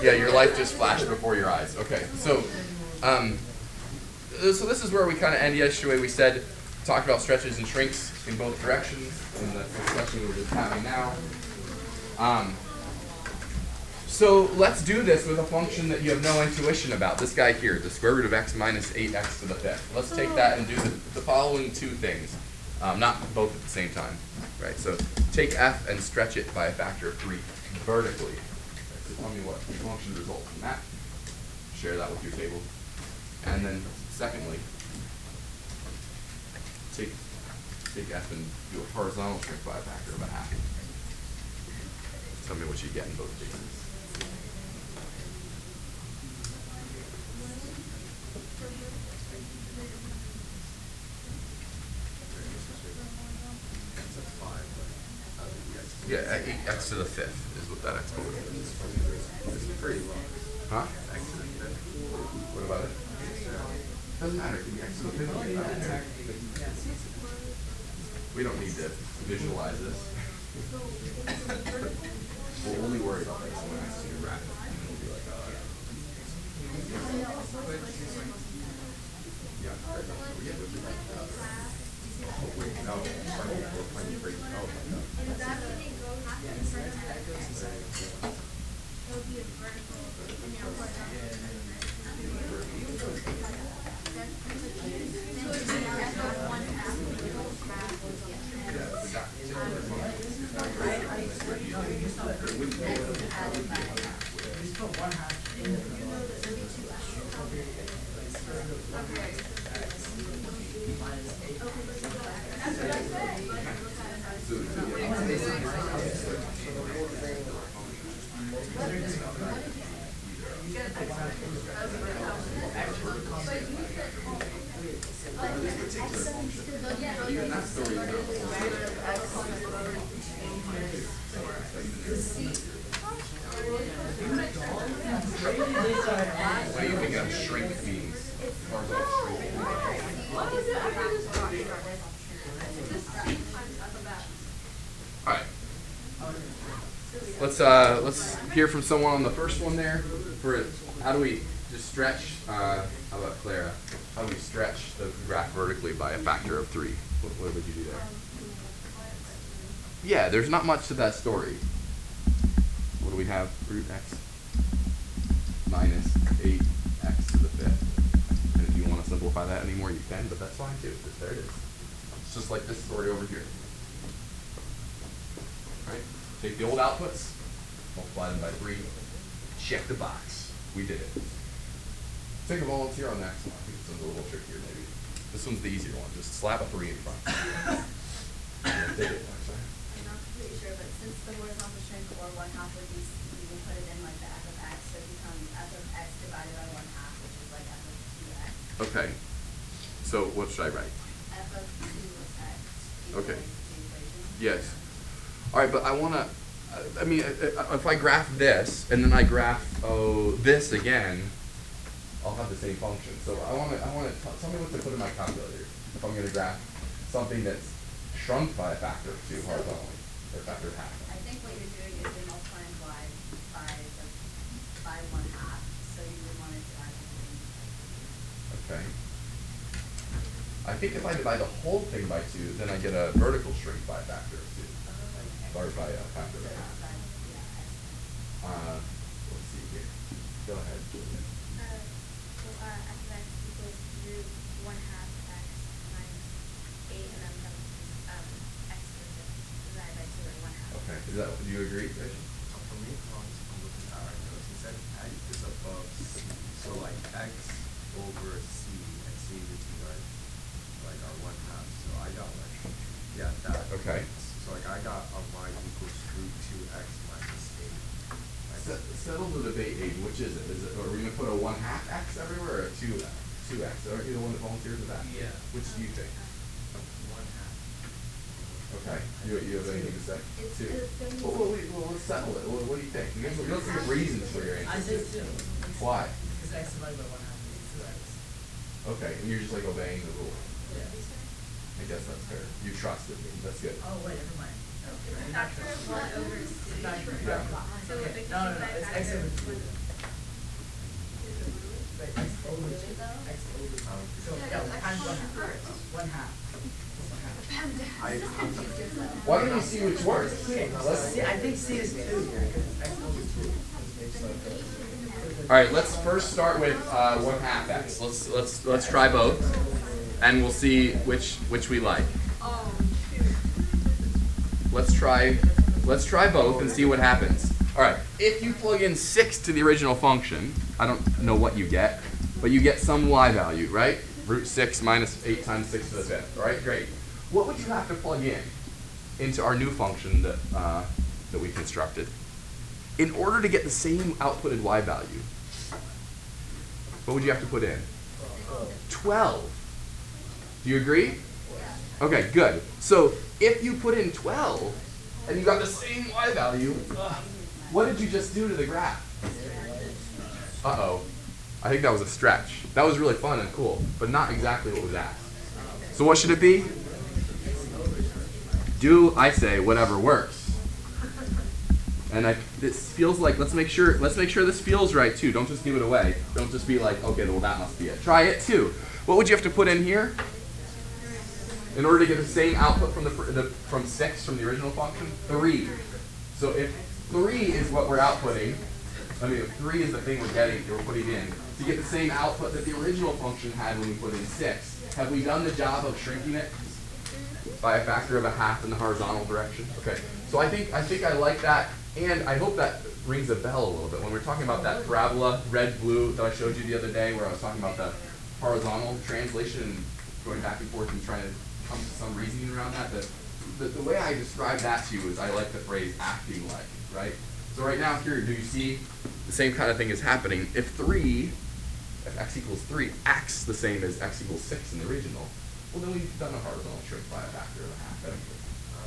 Yeah, your life just flashed before your eyes. Okay, so so this is where we kind of end yesterday. We said, talked about stretches and shrinks in both directions, and that's the discussion we're just having now. So let's do this with a function that you have no intuition about. This guy here, the square root of x minus 8x to the fifth. Let's take that and do the following two things. Not both at the same time, right? So take f and stretch it by a factor of 3 vertically. So tell me what the function results from that. Share that with your table. And then secondly, take f and do a horizontal shrink by a factor of a half. Tell me what you get in both cases. Yeah, x to the fifth is what that exponent is. It's pretty low. Huh? X to the fifth. What about it? Doesn't matter. It can be x to the fifth. We don't need to visualize this. We'll only worry about this when I see you wrap it. And we'll be like, oh, yeah. Yeah. Oh, wait, no. We're playing crazy. Oh, my God. What do you think of shrink means? All right. Let's hear from someone on the first one there. For how do we just stretch? How about Clara? How do we stretch the graph vertically by a factor of 3? What would you do there? Yeah, there's not much to that story. What do we have? Root x minus 8x to the fifth. And if you want to simplify that anymore, you can, but that's fine too. There it is. It's just like this story over here. Right? Take the old outputs, multiply them by 3, check the box. We did it. Take a volunteer on the next one. I think this one's a little trickier maybe. This one's the easier one. Just slap a 3 in front. Take it. I'm not completely sure, but since the horizontal shrink or 1/2 would be, you can put it in like the f of x, so it becomes f of x divided by 1/2, which is like f of 2x. Okay. So what should I write? F of 2x. Okay. Yes. All right, but I want to, I mean, if I graph this and then I graph this again, I'll have the same function. So I want to tell me what to put in my calculator if I'm going to graph something that's shrunk by a factor of 2 horizontally, or a factor of half. I think what you're doing is you're multiplying y by 1/2, so you would want to divide the 3. Okay. I think if I divide the whole thing by 2, then I get a vertical shrink by a factor of 2. Or by a factor of half. Let's see here. Go ahead, Julia. F of x equals root 1/2 x minus 8, and then x to the fifth divided by 2 or 1/2. Okay. Do you agree, Rachel? For me, I'm looking at our notes. It said x is above c. So like x over c, and c would be like our 1/2. So I got like, yeah, that. Okay. So like I got a y equals root 2x minus 8. Settle the debate, Aiden. Which is it? Are we going to put a 1/2 x everywhere or a 2x? Aren't you the one that volunteers with that? Yeah. Which do you think? 1/2. Okay. You have anything to say? It's 2. the Well, let's settle it. What do you think? Let's give reasons for your I answer. did too. Why? Because x divided by 1/2 is 2x. Okay, and you're just like obeying the rule. Yeah. I guess that's fair. You trusted me. That's good. Oh, wait, never mind. No, factor of 1 over c. Yeah. So it becomes No, by it's factor x over of 2. Right, x over 2. X over 2. So, yeah, times 1 half. 1 half. Why don't you see which works? Okay, Let's. see, I think C is 2 here, because it's x over 2. All right, let's first start with 1/2 x. Let's try both, and we'll see which we like. Let's try both and see what happens. All right, if you plug in 6 to the original function, I don't know what you get, but you get some y value, right? Root 6 minus 8 times 6 to the 5th. All right, great. What would you have to plug in into our new function that we constructed in order to get the same outputted y value? What would you have to put in? 12. Do you agree? Okay, good. So if you put in 12 and you got the same y value, what did you just do to the graph? Uh-oh. I think that was a stretch. That was really fun and cool, but not exactly what was asked. So what should it be? Do, I say, whatever works. And this feels like, let's make sure this feels right too. Don't just give it away. Don't just be like, okay, well that must be it. Try it too. What would you have to put in here in order to get the same output from 6 from the original function? 3. So if 3 is what we're outputting, if 3 is the thing we're putting in, to get the same output that the original function had when we put in 6, have we done the job of shrinking it by a factor of 1/2 in the horizontal direction? Okay. So I think I like that. And I hope that rings a bell a little bit. When we're talking about that parabola, red-blue, that I showed you the other day, where I was talking about the horizontal translation and going back and forth and trying to come to some reasoning around that, the way I describe that to you is I like the phrase acting like, right? So right now here, do you see the same kind of thing is happening? If x equals 3, acts the same as x equals 6 in the original, well then we've done a horizontal shrink by a factor of 1/2.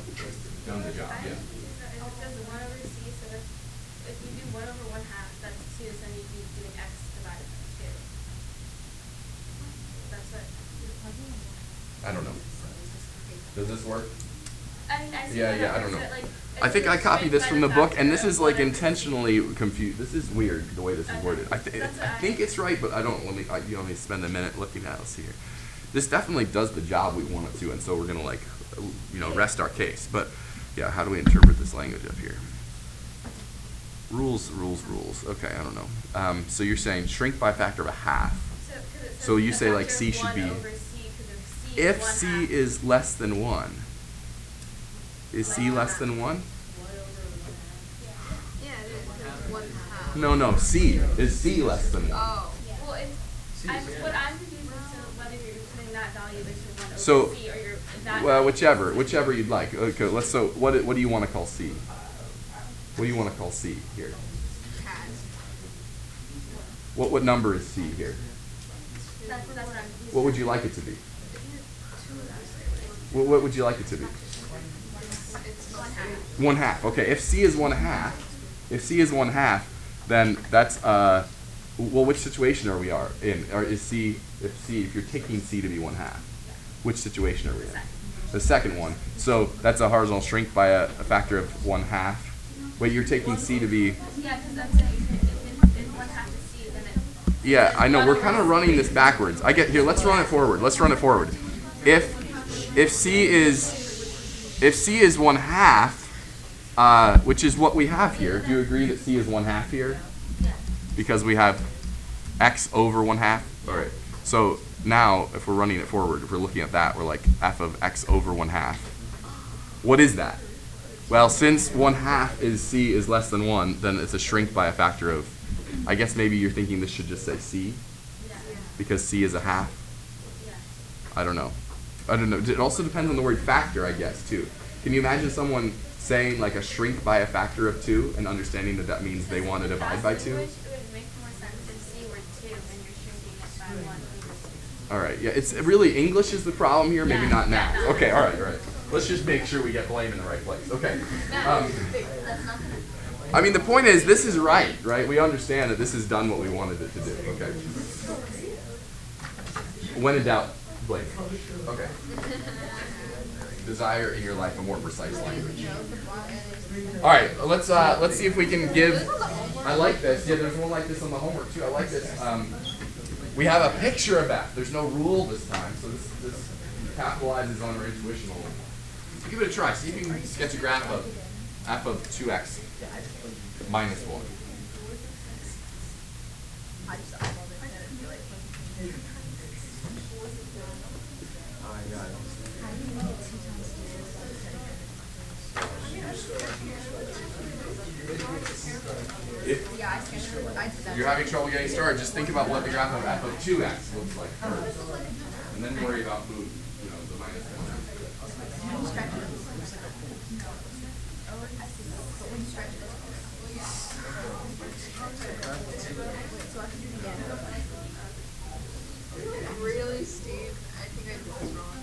We've done the job, yeah. It does 1 over c, so if you do 1 over 1/2, that's 2, so then you'd be doing x divided by 2. That's what. I don't know. Does this work? I mean, I see Yeah, I don't know. But, like, I think I copied this from the book, and this is like intentional. intentionally confused. This is weird the way this is worded. I That's what think it's right, but I don't. Let me spend a minute looking at it. Let's see here. This definitely does the job we want it to, and so we're gonna rest our case. But yeah, how do we interpret this language up here? Rules. Okay, I don't know. So you're saying shrink by a factor of 1/2. So you say like C should be. If C is less than 1, is C less than 1? Yeah, it is 1/2. No. C is C less than 1. Oh. Well, what I'm confused as to whether you're putting that value into 1 over So, c or you're that. well, whichever you'd like. Okay, so what do you want to call C? What do you want to call C here? What number is C here? That's what I'm confused. What would you like it to be? What would you like it to be? It's 1/2. 1/2. Okay, if C is 1/2, then that's well, which situation are we in? Or is C if you're taking C to be 1/2, which situation are we in? The second one. So that's a horizontal shrink by a factor of 1/2. Wait, you're taking C to be. Yeah, because I'm saying if 1/2 is c, then it. Yeah, I know. We're kind of running this backwards. I get here. Let's run it forward. If C is 1/2, which is what we have here. Do you agree that C is 1/2 here? Because we have x over 1/2. All right. So now, if we're running it forward, if we're looking at that, we're like f of x over 1/2. What is that? Well, since 1/2 is C is less than 1, then it's a shrink by a factor of. I guess maybe you're thinking this should just say C, because C is 1/2. I don't know. It also depends on the word factor, I guess, too. Can you imagine someone saying like a shrink by a factor of 2 and understanding that means they want to divide by 2? It would make more sense if c were 2 and you're shrinking it by 1 over c. All right, yeah, it's really English is the problem here, maybe Yeah, not math. yeah. Okay, all right. Let's just make sure we get blame in the right place. Okay. I mean, the point is, this is right? We understand that this has done what we wanted it to do. Okay. When in doubt, blame. Okay. Desire in your life a more precise language. All right, let's see if we can give. I like this. Yeah, there's one like this on the homework too. I like this. We have a picture of f. There's no rule this time, so this capitalizes on our intuition a little. So give it a try. See if you can sketch a graph of f of 2x minus 1. If you're having trouble getting started, just think about what the graph of f of 2x looks like first. And then worry about the minus 1. Really, Steve? I think I did this wrong.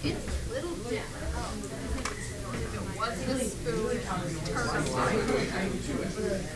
It's a little different. If it wasn't a spoon, sounds like a cake, not a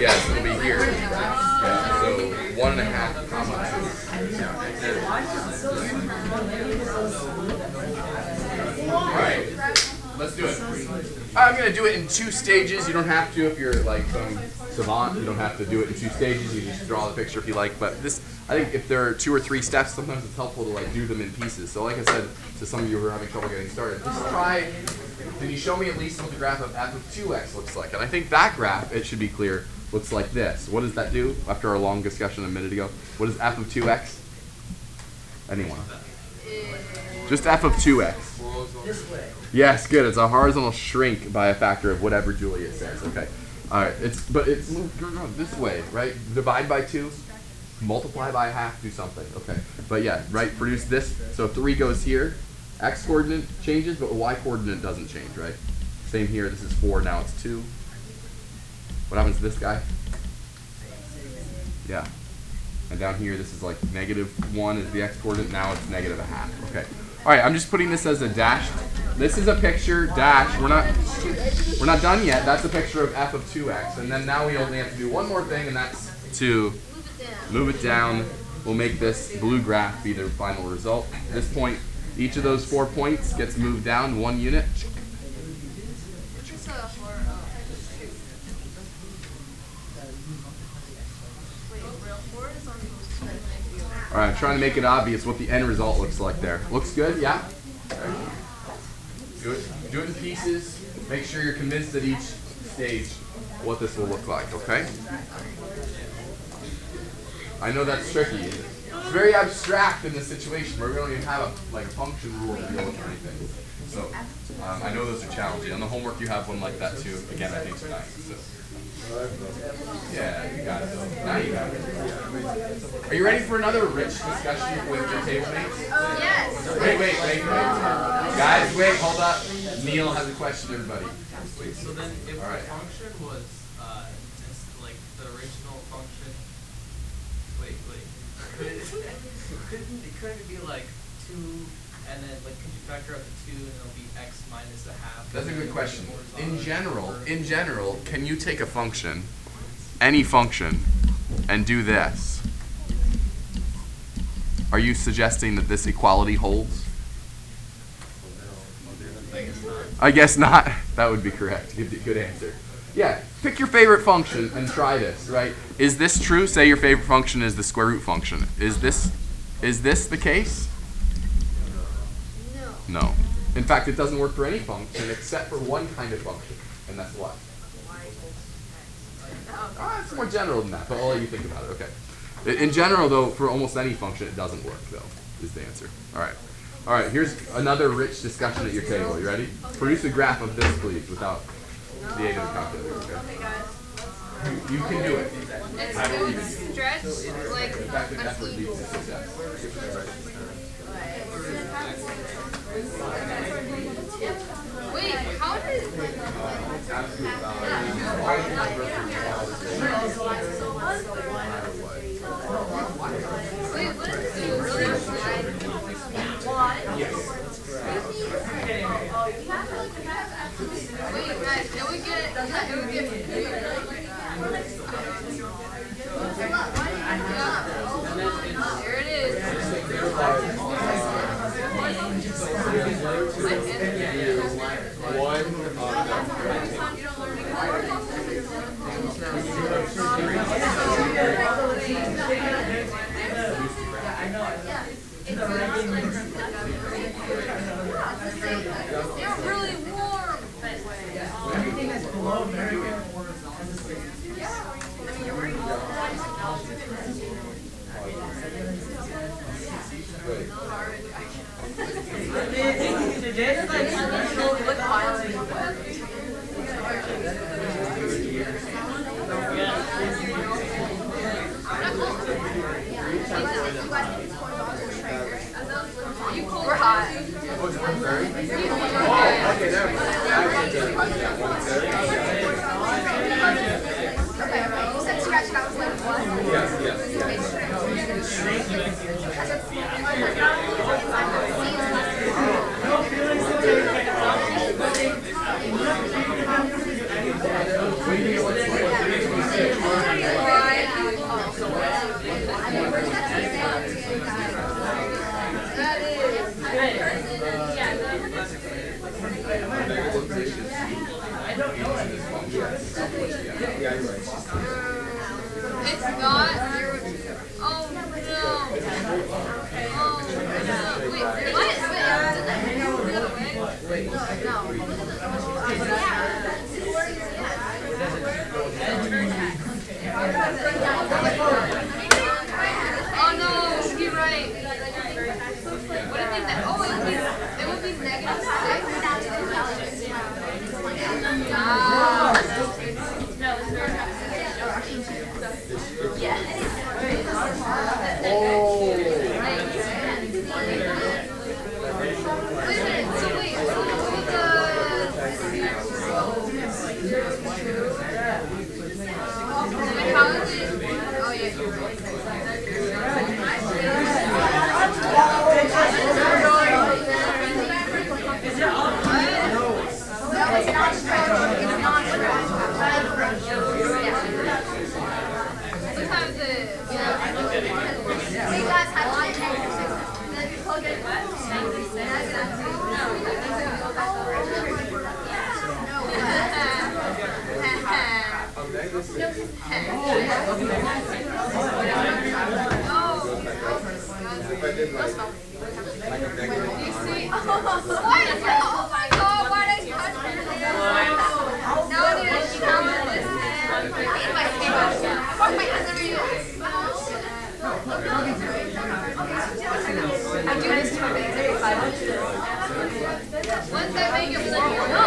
Yes, it'll be here. Yeah, so 1.5 comma 2. Alright, let's do it. I'm going to do it in 2 stages. You don't have to if you're like some savant. You don't have to do it in 2 stages. You just draw the picture if you like. But this, I think if there are 2 or 3 steps, sometimes it's helpful to like do them in pieces. So like I said to some of you who are having trouble getting started, just try. Can you show me at least what the graph of f of 2x looks like? And I think that graph, it should be clear, looks like this. What does that do after our long discussion a minute ago? What is f of 2x? Anyone? Just f of 2x. This way. Yes, good. It's a horizontal shrink by a factor of whatever Julia says. Okay. All right. It's moved this way, right? Divide by 2, multiply by half, do something. Okay. But yeah, right. Produce this. So 3 goes here. X coordinate changes, but Y coordinate doesn't change, right? Same here. This is 4. Now it's 2. What happens to this guy? Yeah. And down here, this is like -1 is the X coordinate. Now it's -0.5. Okay. All right. I'm just putting this as a dash. This is a picture dash. We're not done yet. That's a picture of f of 2x, and then now we only have to do one more thing, and that's to move it down. We'll make this blue graph be the final result. At this point, each of those 4 points gets moved down 1 unit. All right, I'm trying to make it obvious what the end result looks like there. Looks good? Yeah? Do it in pieces. Make sure you're convinced that each stage what this will look like, okay? I know that's tricky. It's very abstract in this situation where we don't even have a function rule to deal with or anything. So I know those are challenging. On the homework you have one like that too. Again, I think it's nice. So. Yeah, you got it though. Now you got it. Are you ready for another rich discussion with your table mates? Yes. Wait. Guys, wait, hold up. Neil has a question, everybody. Wait, so then if All right. the function was just like the original function, couldn't it be like 2 and then like could you factor out the 2 and it'll be x minus a half? That's a good question. In general, can you take a function, any function, and do this? Are you suggesting that this equality holds? I guess not. That would be correct. Good answer. Yeah, pick your favorite function and try this, right? Is this true? Say your favorite function is the square root function. Is this the case? No. In fact, it doesn't work for any function except for one kind of function, and that's what? It's more general than that, but I'll let you think about it. Okay. In general, though, for almost any function, it doesn't work, though, is the answer. All right, here's another rich discussion at your table. You ready? Produce a graph of this, please, without the aid of the calculator. Okay? You can do it. I believe in you. Stretch, like, Effective effort leads to success. wait, how did... Wait, what is it? Wait, guys, can we get... There it is. They're really warm. Everything that's below American You cold or hot? You said stretch and I was like, what? It's not. Oh no. Oh no. Wait, what? Wait, oh no, you're right. What if it? Oh, it would be negative 6. Oh my god, why did I touch it? No, dude, Once I make it linear, no.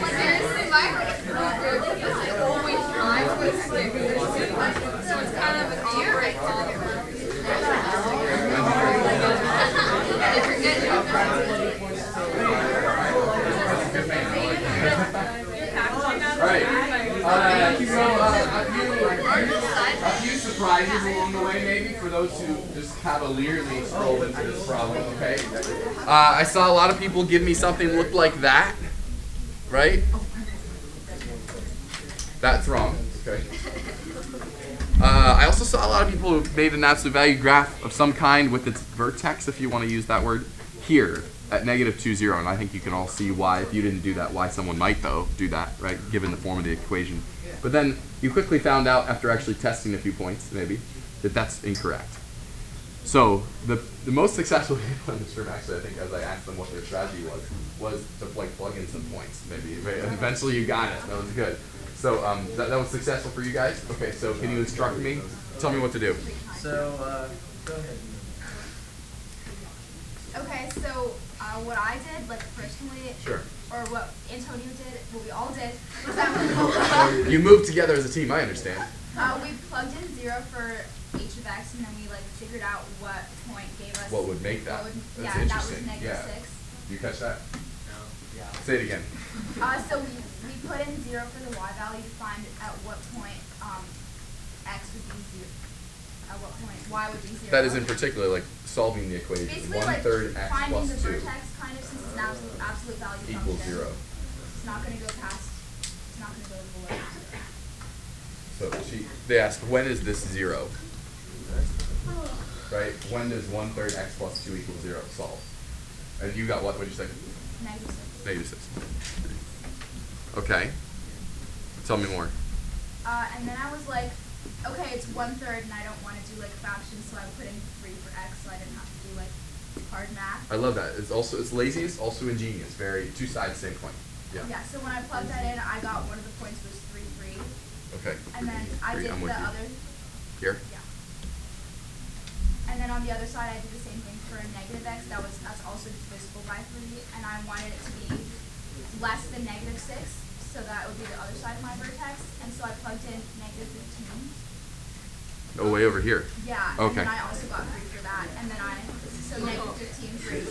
Seriously, my group always drives with stick. So it's kind of an awkward problem. If you're getting Alright, a few surprises along the way maybe for those who just cavalierly strolled into this problem, okay? I saw a lot of people give me something that looked like that, right? That's wrong, okay? I also saw a lot of people who made an absolute value graph of some kind with its vertex, if you want to use that word, here at negative 2, 0. And I think you can all see why, if you didn't do that, why someone might, though, do that, right, given the form of the equation. But then you quickly found out, after actually testing a few points, maybe, that that's incorrect. So the most successful people in this room, actually, I think, as I asked them what their strategy was to like plug in some points, maybe. And eventually you got it. That was good. So that was successful for you guys? Okay, so can you instruct me? Tell me what to do. So, go ahead. Okay, so what I did, like personally, Sure. or what Antonio did, what we all did, was that You moved together as a team, I understand. we plugged in 0 for h of x, and then we like figured out what point gave us. What would make that? What would, That's yeah, interesting. that was negative Yeah. 6. You catch that? No. Yeah. Say it again. So we put in 0 for the y value to find at what point x would be 0. At what point y would be 0. That is in particular like solving the equation. Basically, 1/3 like x finding plus the 2 vertex, kind of, since it's an absolute value equals function. 0. It's not going to go past. It's not going to go below 0. So they asked, when is this 0? Right? When does 1/3 x plus 2 equal 0 solve? And you got what? What did you say? Negative 6. Negative 6. Okay. Tell me more. And then I was like, okay, it's 1/3, and I don't want to do like fractions, so I put in 3 for x, so I didn't have to do like hard math. I love that. It's laziness, also ingenious. Very two sides, same coin. Yeah. Yeah. So when I plugged that in, I got one of the points was 3, 3. Okay. And then I Three, did I'm the with you. other. Here. Yeah. And then on the other side, I did the same thing for a negative x. That's also divisible by 3, and I wanted it to be less than negative 6, so that would be the other side of my vertex. And so I plugged in negative 15. Oh, way over here. Yeah. Okay. And then I also got 3 for that, and then so negative 15, 3.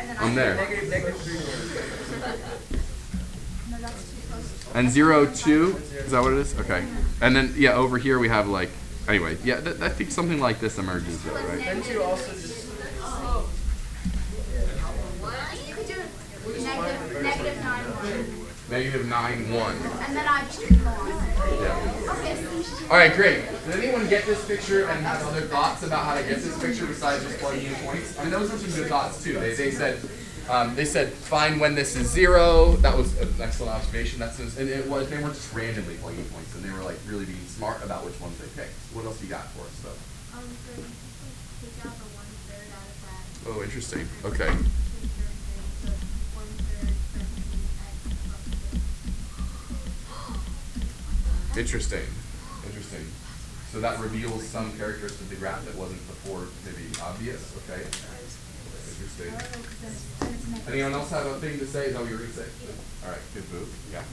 And then I'm there. Negative 3. No, that's too close. And 0, 2? Is that what it is? Okay. And then, yeah, over here we have like, anyway, yeah, I think something like this emerges though, right? Didn't you also just... You could do negative 9, 1. Negative 9, 1. And then I just keep going. Yeah. Okay. All right, great. Did anyone get this picture and have other thoughts about how to get this picture besides just plugging in points? I mean, those were some good thoughts too. They said find when this is 0. That was an excellent observation. And they weren't just randomly plugging points, and they were like really being smart about which ones they picked. What else you got for us though? So take out the 1/3 out of that. Oh, interesting. Okay. So 1/3 x plus 2. Interesting. Interesting. So that reveals some characteristic of the graph that wasn't before maybe obvious. Okay. Interesting. Anyone else have a thing to say? Is that what you were going to say? All right. Good move. Yeah.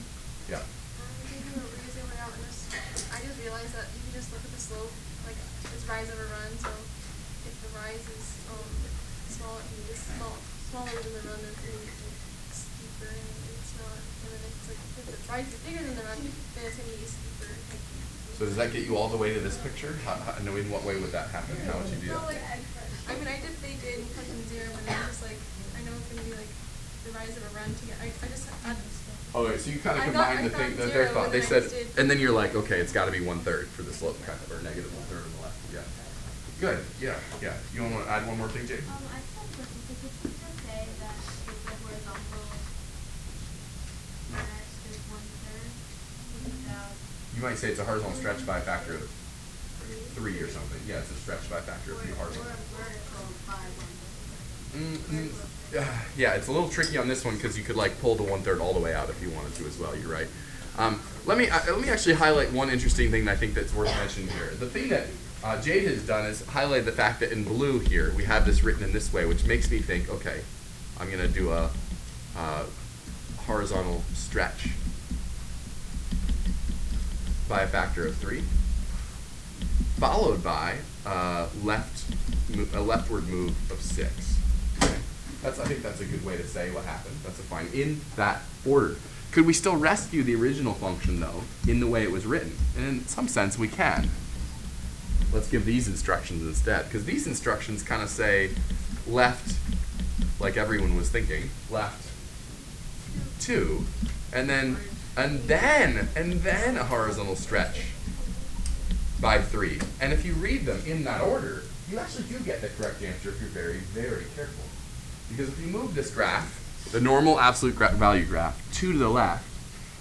Yeah. I just realized that you can just look at the slope, like it's rise over run. So if the rise is smaller than the run, then it's steeper, and it's not. And then it's like if the rise is bigger than the run, then it's gonna be steeper. So does that get you all the way to this picture? No, in what way would that happen? How would you do No, that? like I mean, I did they did plugged in 0, but I'm just like I know it's gonna be like the rise of a run to get. I just Oh, right, so you kind of I combined the thought thing that 0, they thought. and They then I said, just did- and then you're like, okay, it's got to be 1/3 for the slope, kind of, or negative 1/3 on the left. Yeah. Good. Yeah. Yeah. You want to add one more thing, Jake? I just have a question. So could you just say that it's the horizontal max is 1/3 without You might say it's a horizontal stretch by a factor of 3 or something. Yeah, it's a stretch by a factor of 3 horizontal. vertical by 1/3? Yeah, it's a little tricky on this one because you could like pull the 1/3 all the way out if you wanted to as well. You're right. let me actually highlight one interesting thing that I think that's worth mentioning here. The thing that Jade has done is highlight the fact that in blue here we have this written in this way, which makes me think, okay, I'm going to do a horizontal stretch by a factor of 3, followed by a leftward move of 6. Okay? I think that's a good way to say what happened. That's a fine in that order. Could we still rescue the original function though in the way it was written? And in some sense we can. Let's give these instructions instead, because these instructions kind of say left, like everyone was thinking, left 2, and then a horizontal stretch by 3. And if you read them in that order, you actually do get the correct answer if you're very, very careful. Because if you move this graph, the normal absolute value graph, 2 to the left,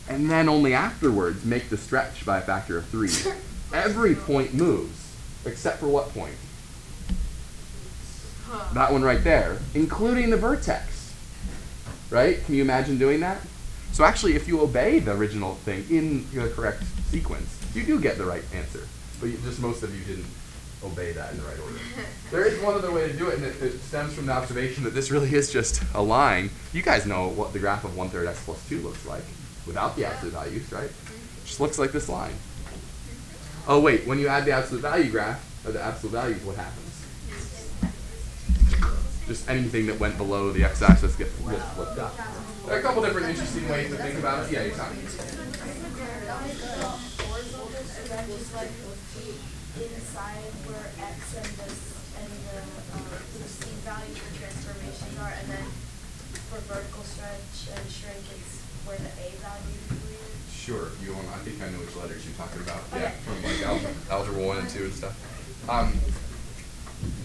and then only afterwards make the stretch by a factor of 3, every point moves, except for what point? That one right there, including the vertex. Right? Can you imagine doing that? So actually, if you obey the original thing in the correct sequence, you do get the right answer. But just most of you didn't obey that in the right order. There is one other way to do it, and it stems from the observation that this really is just a line. You guys know what the graph of 1/3 x plus 2 looks like without the absolute values, right? It just looks like this line. Oh wait, when you add the absolute value graph, or the absolute values, what happens? Just anything that went below the x-axis gets flipped up. There are a couple different interesting ways to think about it. Yeah, you're talking. Inside where x and the c values for transformations are, and then for vertical stretch and shrink, it's where the a value is. Sure. I think I know which letters you're talking about. Okay. Yeah, from like algebra 1 and 2 and stuff.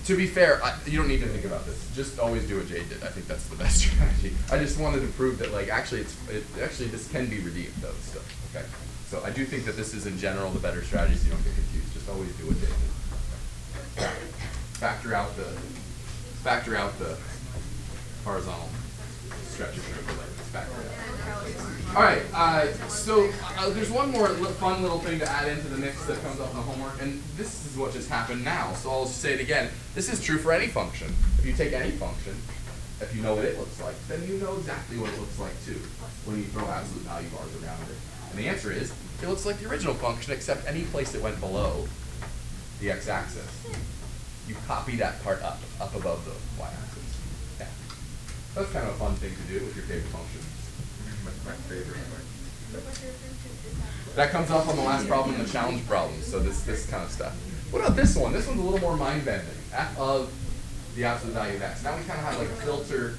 To be fair, you don't need to think about this. Just always do what Jade did. I think that's the best strategy. I just wanted to prove that, like, actually this can be redeemed though. Still, okay. So I do think that this is in general the better strategy, so you don't get confused. Just always do what Jade did. Factor out the horizontal stretches or whatever. Factor it out. All right. So there's one more fun little thing to add into the mix that comes up in the homework, and this is what just happened now. So I'll just say it again. This is true for any function. If you take any function, if you know what it looks like, then you know exactly what it looks like too when you throw absolute value bars around it. And the answer is, it looks like the original function, except any place it went below the x-axis. You copy that part up above the y-axis. Yeah. That's kind of a fun thing to do with your favorite function. My favorite one. That comes up on the last problem in the challenge problem, so this kind of stuff. What about this one? This one's a little more mind-bending. F of the absolute value of x. Now we kind of have like a filter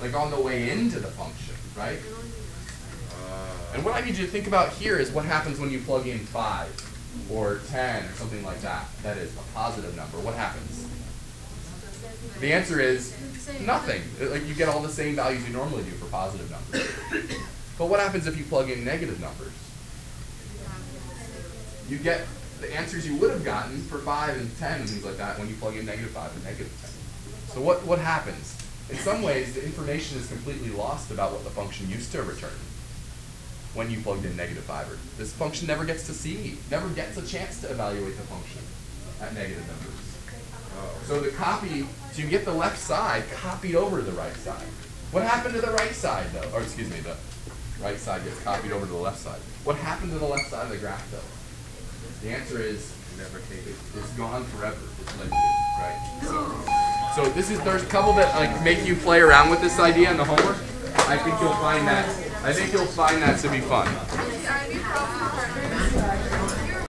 like on the way into the function, right? And what I need you to think about here is what happens when you plug in 5 or 10 or something like that. That is a positive number. What happens? The answer is nothing. Like you get all the same values you normally do for positive numbers. But what happens if you plug in negative numbers? You get the answers you would have gotten for 5 and 10 and things like that when you plug in negative 5 and negative 10. So what happens? In some ways, the information is completely lost about what the function used to return when you plugged in negative 5. This function never gets to see, never gets a chance to evaluate the function at negative numbers. So so you get the left side copied over to the right side. What happened to the right side though? Or excuse me, the right side gets copied over to the left side. What happened to the left side of the graph though? The answer is never taken. It's gone forever. It's limited, right? So there's a couple that like make you play around with this idea in the homework. I think you'll find that to be fun.